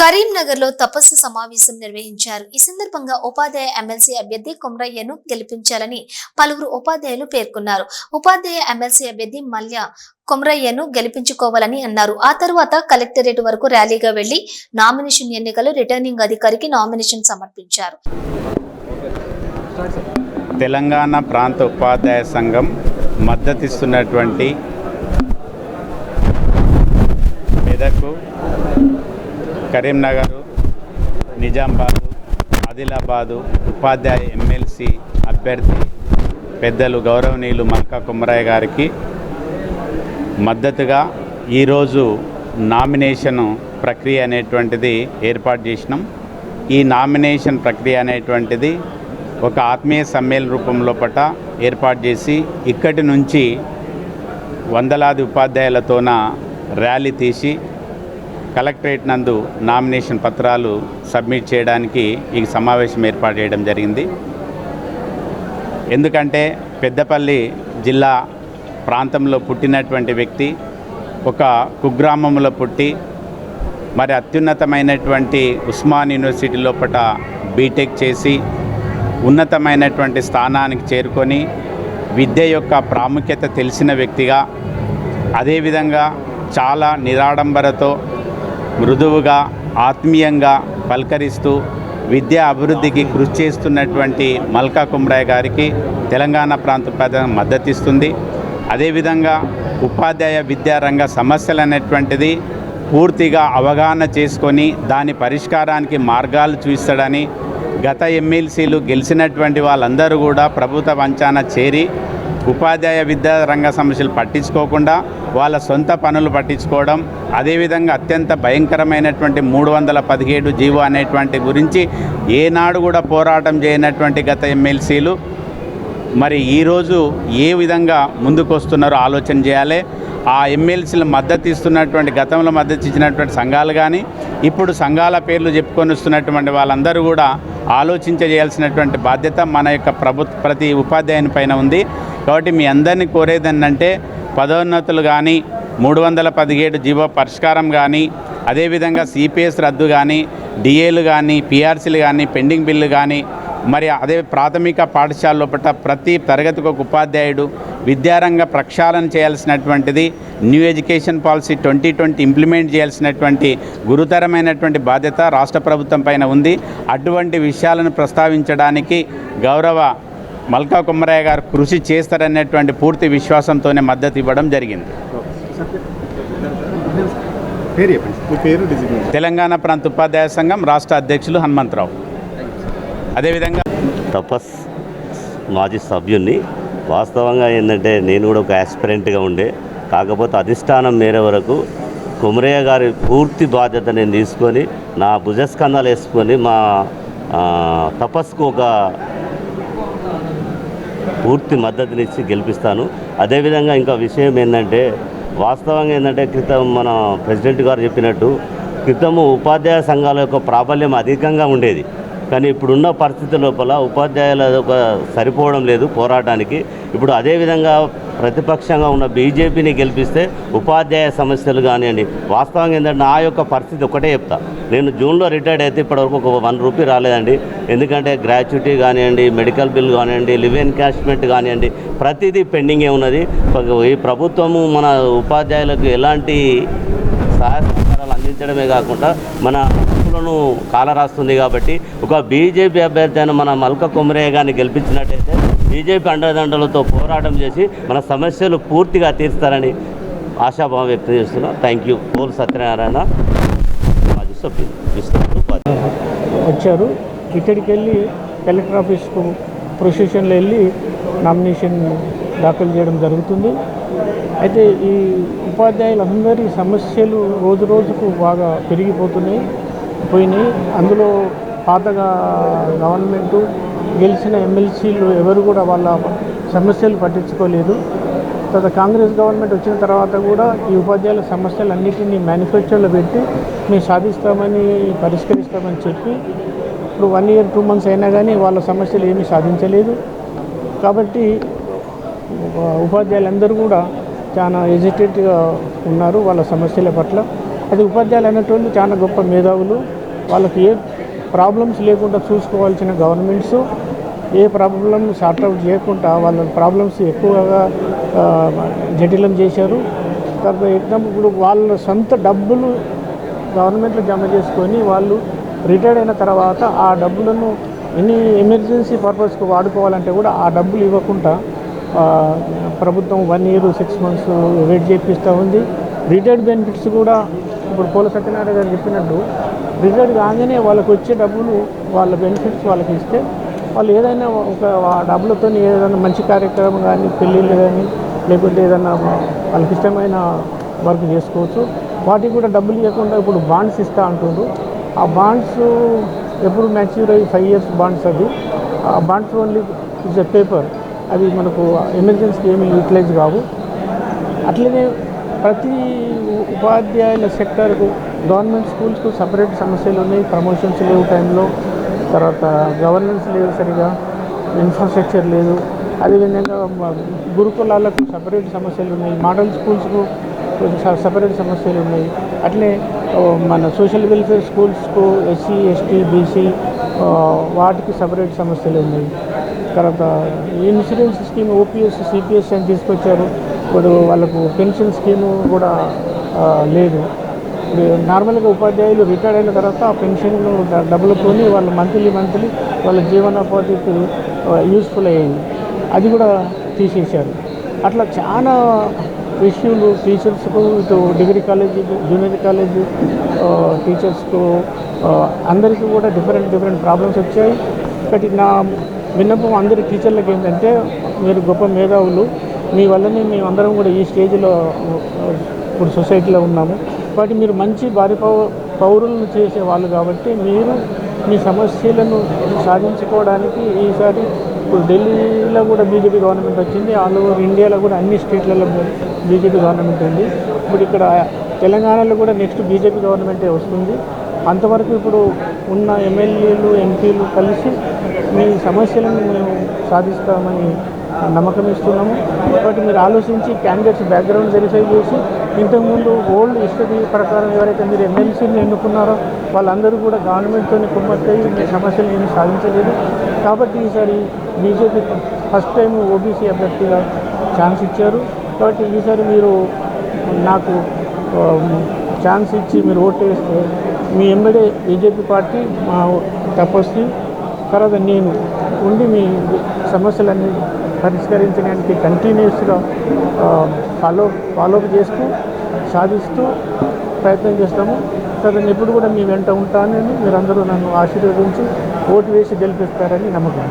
కరీంనగర్లో తపస్సు సమావేశం నిర్వహించారు. ఈ సందర్భంగా ఉపాధ్యాయ ఎమ్మెల్సీ అభ్యర్థి కొమరయ్యను గెలిపించాలని పలువురు ఉపాధ్యాయులు పేర్కొన్నారు. ఉపాధ్యాయ ఎమ్మెల్సీ అభ్యర్థి మల్య కొమరయ్యను గెలిపించుకోవాలని అన్నారు. ఆ తర్వాత కలెక్టరేట్ వరకు ర్యాలీగా వెళ్లి నామినేషన్ ఎన్నికలు రిటర్నింగ్ అధికారికి నామినేషన్ సమర్పించారు. తెలంగాణ ప్రాంత ఉపాధ్యాయ సంఘం మద్దతిస్తున్నటువంటి మెదకు, కరీంనగర్, నిజామాబాద్, ఆదిలాబాదు ఉపాధ్యాయ ఎమ్మెల్సీ అభ్యర్థి పెద్దలు గౌరవనీయులు మల్కా కొమరయ్య గారికి మద్దతుగా ఈరోజు నామినేషన్ ప్రక్రియ అనేటువంటిది ఏర్పాటు చేసినాం. ఈ నామినేషన్ ప్రక్రియ అనేటువంటిది ఒక ఆత్మీయ సమ్మేళన రూపంలో ఏర్పాటు చేసి ఇక్కడి నుంచి వందలాది ఉపాధ్యాయులతోన ర్యాలీ తీసి కలెక్టరేట్ నందు నామినేషన్ పత్రాలు సబ్మిట్ చేయడానికి ఈ సమావేశం ఏర్పాటు చేయడం జరిగింది. ఎందుకంటే పెద్దపల్లి జిల్లా ప్రాంతంలో పుట్టినటువంటి వ్యక్తి ఒక కుగ్రామంలో పుట్టి మరి అత్యున్నతమైనటువంటి ఉస్మాన్ యూనివర్సిటీ లోపల బీటెక్ చేసి ఉన్నతమైనటువంటి స్థానానికి చేరుకొని విద్య యొక్క ప్రాముఖ్యత తెలిసిన వ్యక్తిగా, అదేవిధంగా చాలా నిరాడంబరతో మృదువుగా ఆత్మీయంగా పలకరిస్తూ విద్యా అభివృద్ధికి కృషి చేస్తున్నటువంటి మల్కా కొమరయ్య గారికి తెలంగాణ ప్రాంత ప్రజలు మద్దతిస్తుంది. అదేవిధంగా ఉపాధ్యాయ విద్యారంగ సమస్యలు అనేటువంటిది పూర్తిగా అవగాహన చేసుకొని దాని పరిష్కారానికి మార్గాలు చూపిస్తాడని, గత ఎమ్మెల్సీలు గెలిచినటువంటి వాళ్ళందరూ కూడా ప్రభుత్వ వంచాన చేరి ఉపాధ్యాయ విద్యారంగ సమస్యలు పట్టించుకోకుండా వాళ్ళ సొంత పనులు పట్టించుకోవడం, అదేవిధంగా అత్యంత భయంకరమైనటువంటి 317 జీవో అనేటువంటి గురించి ఏనాడు కూడా పోరాటం చేయనటువంటి గత ఎమ్మెల్సీలు మరి ఈరోజు ఏ విధంగా ముందుకు వస్తున్నారో ఆలోచన చేయాలి. ఆ ఎమ్మెల్సీలు మద్దతు ఇస్తున్నటువంటి గతంలో మద్దతు ఇచ్చినటువంటి సంఘాలు కానీ ఇప్పుడు సంఘాల పేర్లు చెప్పుకొని వస్తున్నటువంటి వాళ్ళందరూ కూడా ఆలోచించేయాల్సినటువంటి బాధ్యత మన యొక్క ప్రతి ఉపాధ్యాయుని పైన ఉంది. కాబట్టి మీ అందరినీ కోరేది ఏంటంటే పదోన్నతులు కానీ 317 జీవో పరిష్కారం కానీ, అదేవిధంగా సిపిఎస్ రద్దు కానీ, డిఏలు కానీ, పిఆర్సీలు కానీ, పెండింగ్ బిల్లు కానీ, మరి అదే ప్రాథమిక పాఠశాల లోపల ప్రతి తరగతికి ఒక ఉపాధ్యాయుడు విద్యారంగ ప్రక్షాళన చేయాల్సినటువంటిది, న్యూ ఎడ్యుకేషన్ పాలసీ 2020 ఇంప్లిమెంట్ చేయాల్సినటువంటి గురుతరమైనటువంటి బాధ్యత రాష్ట్ర ప్రభుత్వం పైన ఉంది. అటువంటి విషయాలను ప్రస్తావించడానికి గౌరవ మల్కా కొమరయ్య గారు కృషి చేస్తారనేటువంటి పూర్తి విశ్వాసంతోనే మద్దతు ఇవ్వడం జరిగింది. తెలంగాణ ప్రాంత ఉపాధ్యాయ సంఘం రాష్ట్ర అధ్యక్షులు హనుమంతరావు. అదేవిధంగా తపస్ మాజీ సభ్యుని. వాస్తవంగా ఏంటంటే నేను కూడా ఒక యాస్పిరెంట్గా ఉండే, కాకపోతే అధిష్టానం మేర వరకు కొమరయ్య గారి పూర్తి బాధ్యత నేను తీసుకొని నా భుజస్కంధాలు వేసుకొని మా తపస్కు ఒక పూర్తి మద్దతునిచ్చి గెలిపిస్తాను. అదేవిధంగా ఇంకా విషయం ఏంటంటే వాస్తవంగా ఏంటంటే క్రితం మన ప్రెసిడెంట్ గారు చెప్పినట్టు క్రితము ఉపాధ్యాయ సంఘాల యొక్క ప్రాబల్యం అధికంగా ఉండేది. కానీ ఇప్పుడున్న పరిస్థితి లోపల ఉపాధ్యాయుల ఒక సరిపోవడం లేదు పోరాటానికి. ఇప్పుడు అదేవిధంగా ప్రతిపక్షంగా ఉన్న బీజేపీని గెలిపిస్తే ఉపాధ్యాయ సమస్యలు కానివ్వండి. వాస్తవంగా ఏంటంటే నా యొక్క పరిస్థితి ఒకటే చెప్తా, నేను జూన్లో రిటైర్డ్ అయితే ఇప్పటివరకు ఒక 1 రూపీ రాలేదండి. ఎందుకంటే గ్రాట్యుటీ కానివ్వండి, మెడికల్ బిల్ కానివ్వండి, లివ్ ఎన్కాష్మెంట్ కానివ్వండి, ప్రతిదీ పెండింగే ఉన్నది. ఈ ప్రభుత్వము మన ఉపాధ్యాయులకు ఎలాంటి సహాయ సహకారాలు అందించడమే కాకుండా మన హక్కులను కాలరాస్తుంది. కాబట్టి ఒక బీజేపీ అభ్యర్థి అయిన మన మల్కా కొమరయ్య గారిని గెలిపించినట్టయితే బీజేపీ అండదండలతో పోరాటం చేసి మన సమస్యలు పూర్తిగా తీరుస్తారని ఆశాభావం వ్యక్తం చేస్తున్నా. Thank you. పోల్ సత్యనారాయణ మాజీ సభ్యులు వచ్చారు. ఇక్కడికి వెళ్ళి కలెక్టర్ ఆఫీస్కు ప్రొసెషన్లో వెళ్ళి నామినేషన్ దాఖలు చేయడం జరుగుతుంది. అయితే ఈ ఉపాధ్యాయులందరి సమస్యలు రోజు రోజుకు బాగా పెరిగిపోయినాయి. అందులో పాతగా గవర్నమెంటు గెలిచిన ఎమ్మెల్సీలు ఎవరు కూడా వాళ్ళ సమస్యలు పట్టించుకోలేదు. తర్వాత కాంగ్రెస్ గవర్నమెంట్ వచ్చిన తర్వాత కూడా ఈ ఉపాధ్యాయుల సమస్యలన్నిటినీ మేనిఫెస్టోలో పెట్టి మేము సాధిస్తామని పరిష్కరిస్తామని చెప్పి ఇప్పుడు 1 year 2 months అయినా కానీ వాళ్ళ సమస్యలు ఏమీ సాధించలేదు. కాబట్టి ఉపాధ్యాయులందరూ కూడా చాలా ఎజిటేట్గా ఉన్నారు వాళ్ళ సమస్యల పట్ల. అది ఉపాధ్యాయులు అనేటువంటి చాలా గొప్ప మేధావులు. వాళ్ళకి ఏ ప్రాబ్లమ్స్ లేకుండా చూసుకోవాల్సిన గవర్నమెంట్స్ ఏ ప్రాబ్లం సార్ట్అవుట్ చేయకుండా వాళ్ళ ప్రాబ్లమ్స్ ఎక్కువగా జటిలం చేశారు. తర్వాత ఎగ్జాంపుల్ ఇప్పుడు వాళ్ళ సొంత డబ్బులు గవర్నమెంట్లో జమ చేసుకొని వాళ్ళు రిటైర్డ్ అయిన తర్వాత ఆ డబ్బులను ఎన్ని ఎమర్జెన్సీ పర్పస్కి వాడుకోవాలంటే కూడా ఆ డబ్బులు ఇవ్వకుండా ప్రభుత్వం 1 year 6 months వెయిట్ చేపిస్తూ ఉంది. రిటైర్డ్ బెనిఫిట్స్ కూడా ఇప్పుడు పోల సత్యనారాయణ గారు చెప్పినట్టు రిటైర్డ్ కాగానే వాళ్ళకి వచ్చే డబ్బులు వాళ్ళ బెనిఫిట్స్ వాళ్ళకి ఇస్తే వాళ్ళు ఏదైనా ఒక డబ్బులతో ఏదైనా మంచి కార్యక్రమం కానీ పెళ్ళిళ్ళు కానీ లేకుంటే ఏదైనా వాళ్ళకి ఇష్టమైన వర్క్ చేసుకోవచ్చు. వాటికి కూడా డబ్బులు ఇవ్వకుండా ఇప్పుడు బాండ్స్ ఇస్తూ అంటుండ్రు. ఆ బాండ్స్ ఎప్పుడు మ్యాచ్యూర్ అయ్యి 5 years బాండ్స్ అది. ఆ bonds only is a paper, అవి మనకు ఎమర్జెన్సీకి ఏమీ యూటిలైజ్ కావు. అట్లనే ప్రతి ఉపాధ్యాయుల సెక్టర్కు గవర్నమెంట్ స్కూల్స్కు సపరేట్ సమస్యలు ఉన్నాయి. ప్రమోషన్స్ లేవు టైంలో, తర్వాత గవర్నెన్స్ లేదు, సరిగా ఇన్ఫ్రాస్ట్రక్చర్ లేదు. అదేవిధంగా గురుకులాలకు సపరేట్ సమస్యలు ఉన్నాయి, మోడల్ స్కూల్స్కు సపరేట్ సమస్యలు ఉన్నాయి. అట్లే మన సోషల్ వెల్ఫేర్ స్కూల్స్కు SC ST BC వాటికి సపరేట్ సమస్యలు ఉన్నాయి. తర్వాత ఇన్సూరెన్స్ స్కీమ్ OPS CPS అని తీసుకొచ్చారు. ఇప్పుడు వాళ్ళకు పెన్షన్ స్కీము కూడా లేదు. ఇప్పుడు నార్మల్గా ఉపాధ్యాయులు రిటైర్డ్ అయిన తర్వాత ఆ పెన్షన్ డబ్బులతో వాళ్ళు మంత్లీ వాళ్ళ జీవనోపాధికి యూస్ఫుల్ అయ్యింది. అది కూడా తీసేశారు. అట్లా చాలా ఇష్యూలు టీచర్స్కు, ఇటు డిగ్రీ కాలేజీ జూనియర్ కాలేజీ టీచర్స్కు అందరికీ కూడా డిఫరెంట్ ప్రాబ్లమ్స్ వచ్చాయి. ఒకటి నా విన్నపం అందరి టీచర్లకు ఏంటంటే, మీరు గొప్ప మేధావులు, మీ వల్లనే మేమందరం కూడా ఈ స్టేజ్లో ఇప్పుడు సొసైటీలో ఉన్నాము. కాబట్టి మీరు మంచి భారీ పౌరులను చేసే వాళ్ళు కాబట్టి మీరు మీ సమస్యలను సాధించుకోవడానికి ఈసారి ఇప్పుడు ఢిల్లీలో కూడా బీజేపీ గవర్నమెంట్ వచ్చింది. ఆల్ ఓవర్ ఇండియాలో కూడా అన్ని స్టేట్లలో బీజేపీ గవర్నమెంట్ ఉంది. ఇప్పుడు ఇక్కడ తెలంగాణలో కూడా నెక్స్ట్ బీజేపీ గవర్నమెంటే వస్తుంది. అంతవరకు ఇప్పుడు ఉన్న ఎమ్మెల్యేలు ఎంపీలు కలిసి మీ సమస్యలను మేము సాధిస్తామని నమ్మకం ఇస్తున్నాము. కాబట్టి మీరు ఆలోచించి క్యాండిడేట్స్ బ్యాక్గ్రౌండ్ వెరిఫై చేసి ఇంతకుముందు ఓల్డ్ హిస్టరీ ప్రకారం ఎవరైతే మీరు ఎమ్మెల్సీని ఎన్నుకున్నారో వాళ్ళందరూ కూడా గవర్నమెంట్తో కుమ్మక్కయ్యి మీ సమస్యలు ఏమీ సాధించలేదు. కాబట్టి ఈసారి బీజేపీ ఫస్ట్ టైం OBC అభ్యర్థిగా ఛాన్స్ ఇచ్చారు. కాబట్టి ఈసారి మీరు నాకు ఛాన్స్ ఇచ్చి మీరు ఓటు వేస్తే మీ ఎంబడే బీజేపీ పార్టీ మా తపస్వి తర్వాత నేను ఉండి మీ సమస్యలన్నీ పరిష్కరించడానికి కంటిన్యూస్గా ఫాలోఅప్ చేస్తూ సాధిస్తూ ప్రయత్నం చేస్తాము. తర్వాత నేను ఎప్పుడు కూడా మీ వెంట ఉంటానని మీరందరూ నన్ను ఆశీర్వదించి ఓటు వేసి గెలిపిస్తారని నమ్మకం.